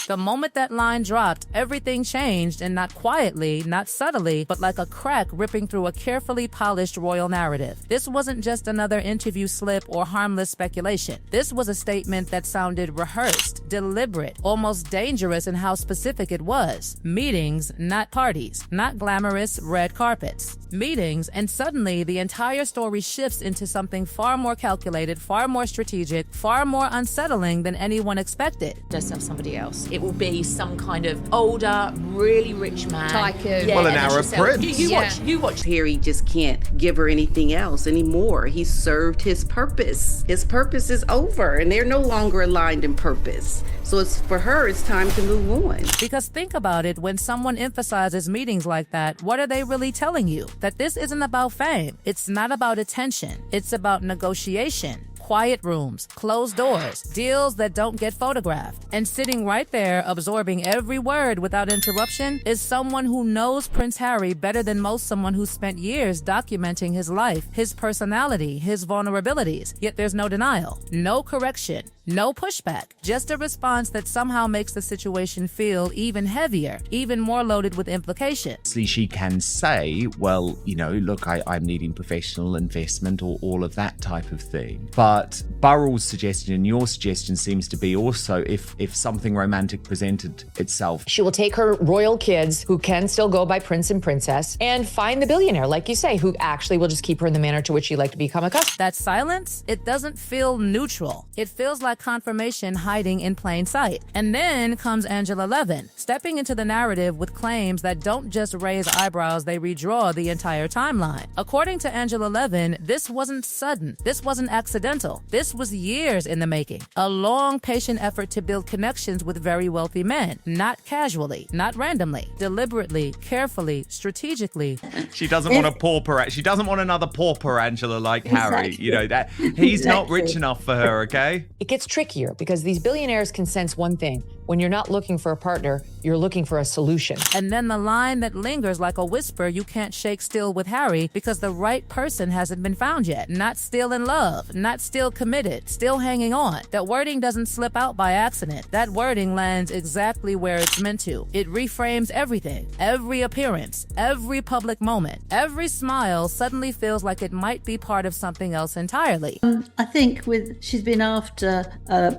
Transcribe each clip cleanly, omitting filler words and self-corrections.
The moment that line dropped, everything changed, and not quietly, not subtly, but like a crack ripping through a carefully polished royal narrative. This wasn't just another interview slip or harmless speculation. This was a statement that sounded rehearsed, deliberate, almost dangerous in how specific it was. Meetings, not parties, not glamorous red carpets. Meetings, and suddenly the entire story shifts into something far more calculated, far more strategic, far more unsettling than anyone expected. Just have somebody else. It will be some kind of older, really rich man. Tycoon. Well, an Arab prince. You watch. Harry just can't give her anything else anymore. He served his purpose. His purpose is over, and they're no longer aligned in purpose. So for her, it's time to move on. Because think about it, when someone emphasizes meetings like that, what are they really telling you? That this isn't about fame. It's not about attention. It's about negotiation. Quiet rooms, closed doors, deals that don't get photographed. And sitting right there, absorbing every word without interruption, is someone who knows Prince Harry better than most someone who spent years documenting his life, his personality, his vulnerabilities. Yet there's no denial, no correction, no pushback, just a response that somehow makes the situation feel even heavier, even more loaded with implications. She can say, well, look, I'm needing professional investment or all of that type of thing. But Burrell's suggestion and your suggestion seems to be also if something romantic presented itself. She will take her royal kids, who can still go by prince and princess, and find the billionaire, like you say, who actually will just keep her in the manner to which she like to become accustomed. That silence, it doesn't feel neutral. It feels like confirmation hiding in plain sight. And then comes Angela Levin, stepping into the narrative with claims that don't just raise eyebrows, they redraw the entire timeline. According to Angela Levin, this wasn't sudden. This wasn't accidental. This was years in the making. A long, patient effort to build connections with very wealthy men. Not casually, not randomly, deliberately, carefully, strategically. She doesn't want a pauper. She doesn't want another pauper Angela like Harry. That he's not rich enough for her, okay? It gets trickier because these billionaires can sense one thing. When you're not looking for a partner, you're looking for a solution. And then the line that lingers like a whisper you can't shake still with Harry because the right person hasn't been found yet. Not still in love, not still committed, still hanging on. That wording doesn't slip out by accident. That wording lands exactly where it's meant to. It reframes everything, every appearance, every public moment. Every smile suddenly feels like it might be part of something else entirely. I think she's been after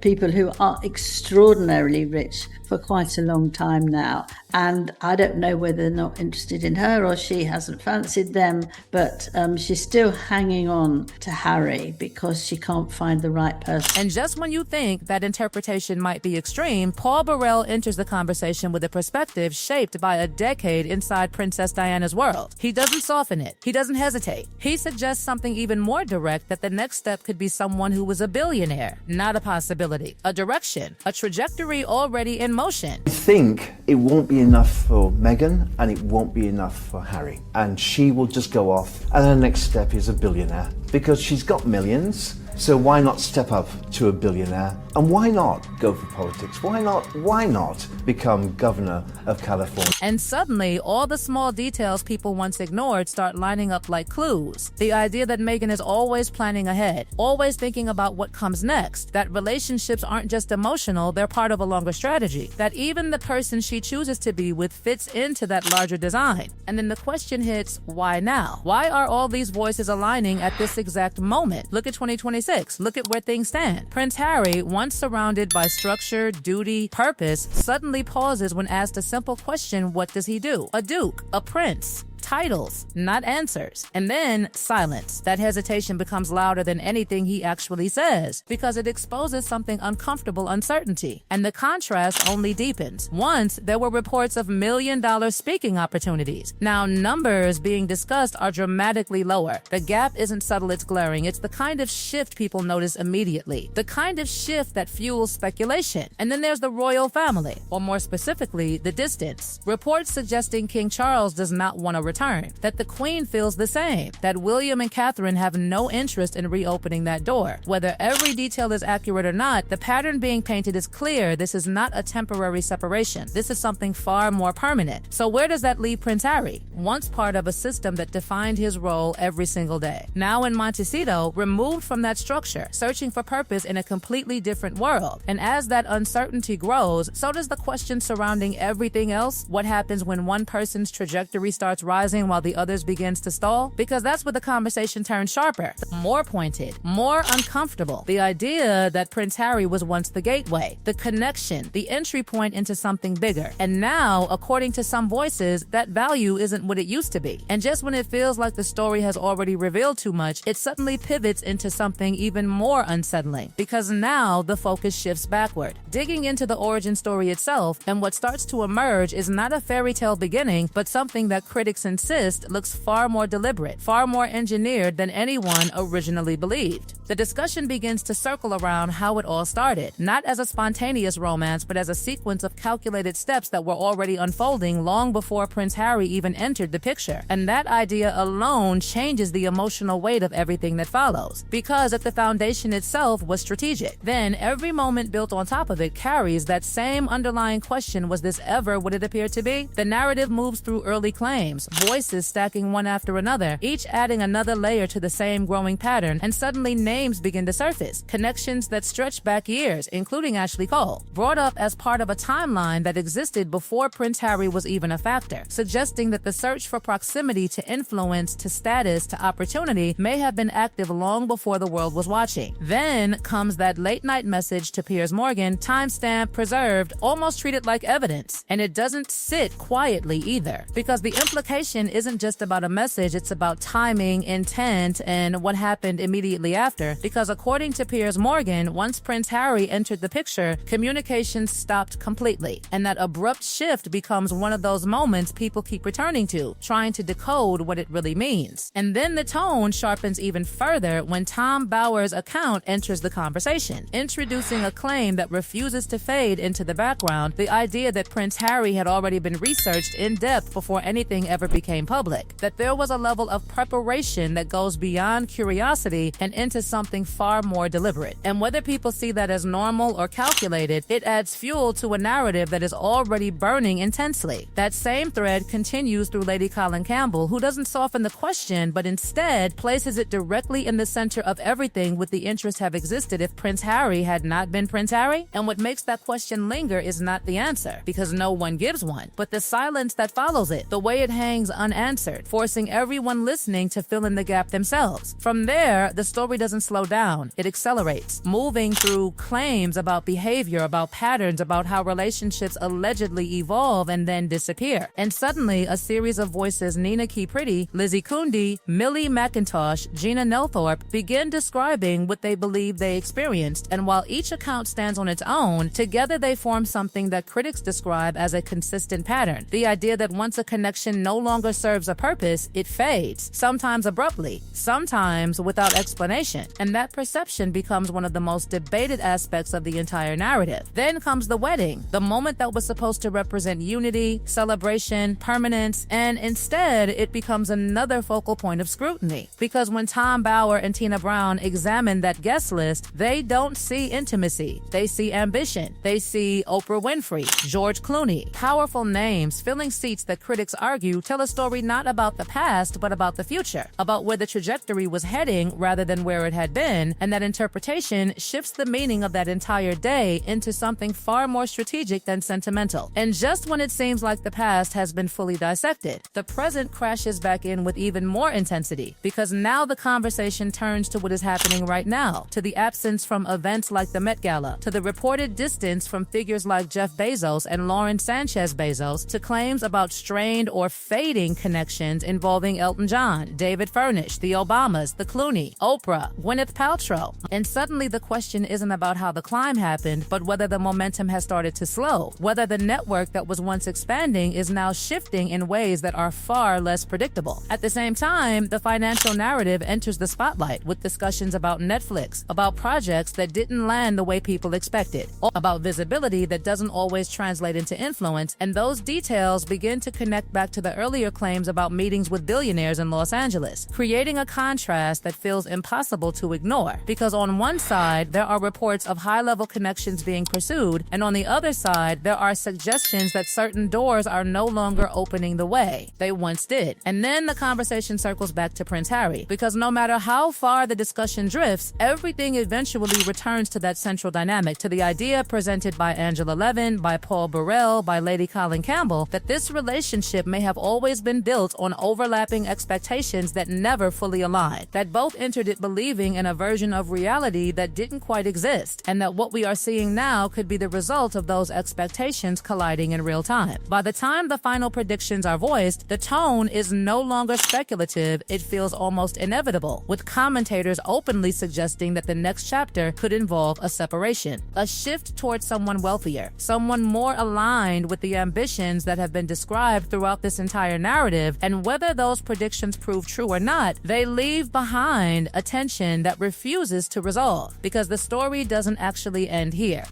people who are extraordinarily rich for quite a long time now, and I don't know whether they're not interested in her or she hasn't fancied them, but she's still hanging on to Harry because she can't find the right person. And just when you think that interpretation might be extreme, Paul Burrell enters the conversation with a perspective shaped by a decade inside Princess Diana's world. He doesn't soften it. He doesn't hesitate. He suggests something even more direct, that the next step could be someone who was a billionaire, not a possibility, a direction, a trajectory already in motion. I think it won't be enough for Meghan and it won't be enough for Harry. And she will just go off and her next step is a billionaire because she's got millions. So why not step up to a billionaire? And why not go for politics? Why not become governor of California? And suddenly, all the small details people once ignored start lining up like clues. The idea that Meghan is always planning ahead, always thinking about what comes next, that relationships aren't just emotional, they're part of a longer strategy, that even the person she chooses to be with fits into that larger design. And then the question hits, why now? Why are all these voices aligning at this exact moment? Look at 2026. Look at where things stand. Prince Harry, once surrounded by structure, duty, purpose, suddenly pauses when asked a simple question, what does he do? A duke, a prince. Titles, not answers. And then silence. That hesitation becomes louder than anything he actually says because it exposes something uncomfortable, uncertainty. And the contrast only deepens. Once, there were reports of million-dollar speaking opportunities. Now, numbers being discussed are dramatically lower. The gap isn't subtle, it's glaring. It's the kind of shift people notice immediately. The kind of shift that fuels speculation. And then there's the royal family, or more specifically, the distance. Reports suggesting King Charles does not want to retire. return, that the Queen feels the same, that William and Catherine have no interest in reopening that door. Whether every detail is accurate or not, the pattern being painted is clear. This is not a temporary separation. This is something far more permanent. So where does that leave Prince Harry? Once part of a system that defined his role every single day. Now in Montecito, removed from that structure, searching for purpose in a completely different world. And as that uncertainty grows, so does the question surrounding everything else. What happens when one person's trajectory starts rising while the other's begins to stall? Because that's where the conversation turns sharper, more pointed, more uncomfortable. The idea that Prince Harry was once the gateway, the connection, the entry point into something bigger. And now, according to some voices, that value isn't what it used to be. And just when it feels like the story has already revealed too much, it suddenly pivots into something even more unsettling. Because now the focus shifts backward, digging into the origin story itself, and what starts to emerge is not a fairy tale beginning, but something that critics insist looks far more deliberate, far more engineered than anyone originally believed. The discussion begins to circle around how it all started, not as a spontaneous romance, but as a sequence of calculated steps that were already unfolding long before Prince Harry even entered the picture. And that idea alone changes the emotional weight of everything that follows, because if the foundation itself was strategic, then every moment built on top of it carries that same underlying question: was this ever what it appeared to be? The narrative moves through early claims, voices stacking one after another, each adding another layer to the same growing pattern, and suddenly names begin to surface, connections that stretch back years, including Ashley Cole, brought up as part of a timeline that existed before Prince Harry was even a factor, suggesting that the search for proximity to influence, to status, to opportunity may have been active long before the world was watching. Then comes that late night message to Piers Morgan, timestamped, preserved, almost treated like evidence. And it doesn't sit quietly either, because the implication isn't just about a message, it's about timing, intent, and what happened immediately after. Because according to Piers Morgan, once Prince Harry entered the picture, communication stopped completely. And that abrupt shift becomes one of those moments people keep returning to, trying to decode what it really means. And then the tone sharpens even further when Tom Bower's account enters the conversation, introducing a claim that refuses to fade into the background, the idea that Prince Harry had already been researched in depth before anything ever became public, that there was a level of preparation that goes beyond curiosity and into something far more deliberate. And whether people see that as normal or calculated, it adds fuel to a narrative that is already burning intensely. That same thread continues through Lady Colin Campbell, who doesn't soften the question, but instead places it directly in the center of everything. Would the interest have existed if Prince Harry had not been Prince Harry? And what makes that question linger is not the answer, because no one gives one, but the silence that follows it, the way it hangs unanswered, forcing everyone listening to fill in the gap themselves. From there, the story doesn't slow down, it accelerates, moving through claims about behavior, about patterns, about how relationships allegedly evolve and then disappear. And suddenly, a series of voices, Nina Key Pretty, Lizzie Cundy, Millie McIntosh, Gina Nelthorpe, begin describing what they believe they experienced, and while each account stands on its own, together they form something that critics describe as a consistent pattern. The idea that once a connection no longer serves a purpose, it fades, sometimes abruptly, sometimes without explanation, and that perception becomes one of the most debated aspects of the entire narrative. Then comes the wedding, the moment that was supposed to represent unity, celebration, permanence, and instead it becomes another focal point of scrutiny. Because when Tom Bower and Tina Brown examine that guest list, they don't see intimacy, they see ambition, they see Oprah Winfrey, George Clooney, powerful names filling seats that critics argue tell a story not about the past but about the future, about where the trajectory was heading rather than where it had been, and that interpretation shifts the meaning of that entire day into something far more strategic than sentimental. And just when it seems like the past has been fully dissected, the present crashes back in with even more intensity, because now the conversation turns to what is happening right now, to the absence from events like the Met Gala, to the reported distance from figures like Jeff Bezos and Lauren Sanchez Bezos, to claims about strained or fading connections involving Elton John, David Furnish, the Obamas, the Clooney, Oprah, Gwyneth Paltrow. And suddenly the question isn't about how the climb happened, but whether the momentum has started to slow, whether the network that was once expanding is now shifting in ways that are far less predictable. At the same time, the financial narrative enters the spotlight with discussions about Netflix, about projects that didn't land the way people expected, about visibility that doesn't always translate into influence, and those details begin to connect back to the earlier earlier claims about meetings with billionaires in Los Angeles, creating a contrast that feels impossible to ignore. Because on one side, there are reports of high-level connections being pursued, and on the other side, there are suggestions that certain doors are no longer opening the way they once did. And then the conversation circles back to Prince Harry, because no matter how far the discussion drifts, everything eventually returns to that central dynamic, to the idea presented by Angela Levin, by Paul Burrell, by Lady Colin Campbell, that this relationship may have always been built on overlapping expectations that never fully aligned, that both entered it believing in a version of reality that didn't quite exist, and that what we are seeing now could be the result of those expectations colliding in real time. By the time the final predictions are voiced, the tone is no longer speculative, it feels almost inevitable, with commentators openly suggesting that the next chapter could involve a separation, a shift towards someone wealthier, someone more aligned with the ambitions that have been described throughout this entire narrative. And whether those predictions prove true or not, they leave behind a tension that refuses to resolve, because the story doesn't actually end here.